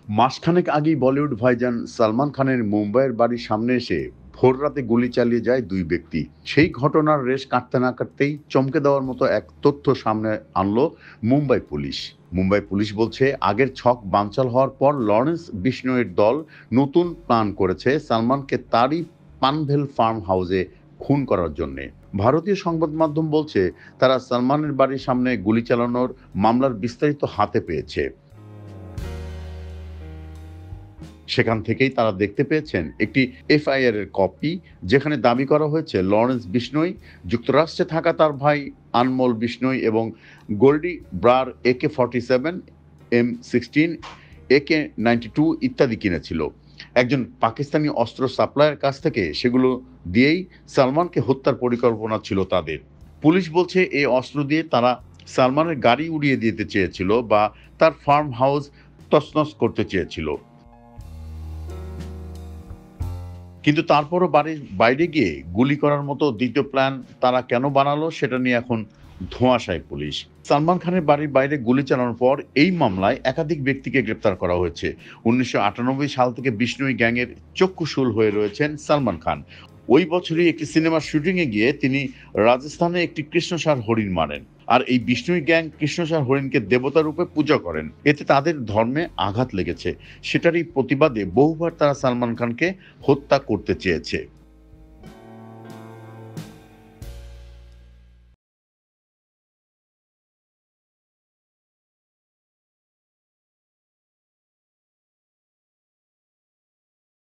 মাসখানেক আগেই বলিউড ভাইজান সালমান খানের মুম্বাইয়ের বাড়ির সামনে এসে ভোররাতে গুলি চালিয়ে যায় দুই ব্যক্তি। সেই ঘটনার রেশ কাটতে না কাটতেই চমকে দেওয়ার মতো এক তথ্য সামনে আনলো মুম্বাই পুলিশ। মুম্বাই পুলিশ বলছে, আগের ছক বানচাল হওয়ার পর লরেন্স বিশনোয়ের দল নতুন প্ল্যান করেছে সালমানকে তারই পানভেল ফার্ম হাউসে খুন করার জন্যে। ভারতীয় সংবাদ মাধ্যম বলছে, তারা সালমানের বাড়ির সামনে গুলি চালানোর মামলার বিস্তারিত হাতে পেয়েছে। সেখান থেকেই তারা দেখতে পেয়েছেন একটি এফআইআর এর কপি, যেখানে দাবি করা হয়েছে লরেন্স বিশনোই যুক্তরাষ্ট্রে থাকা তার ভাই আনমোল বিশনোই এবং Goldie Brar AK-47, M16, AK-92 ইত্যাদি কিনেছিল একজন পাকিস্তানি অস্ত্র সাপ্লায়ার কাছ থেকে। সেগুলো দিয়েই সালমানকে হত্যার পরিকল্পনা ছিল তাদের। পুলিশ বলছে, এই অস্ত্র দিয়ে তারা সালমানের গাড়ি উড়িয়ে দিতে চেয়েছিল বা তার ফার্ম হাউস তছনছ করতে চেয়েছিল। কিন্তু তারপরও বাড়ির বাইরে গিয়ে গুলি করার মতো দ্বিতীয় প্ল্যান তারা কেন বানালো, সেটা নিয়ে এখন ধোঁয়াশায় পুলিশ। সালমান খানের বাড়ির বাইরে গুলি চালানোর পর এই মামলায় একাধিক ব্যক্তিকে গ্রেপ্তার করা হয়েছে। 1998 সাল থেকে বিষ্ণুই গ্যাংয়ের চক্ষুশূল হয়ে রয়েছেন সালমান খান। ওই বছরই একটি সিনেমার শুটিংয়ে গিয়ে তিনি রাজস্থানে একটি কৃষ্ণসার হরিণ মারেন। আর এই বিষ্ণুই গ্যাং কৃষ্ণসার হরিণকে দেবতা রূপে পূজা করেন। এতে তাদের ধর্মে আঘাত লেগেছে। সেটারই প্রতিবাদে বহুবার তারা সালমান খানকে হত্যা করতে চেয়েছে।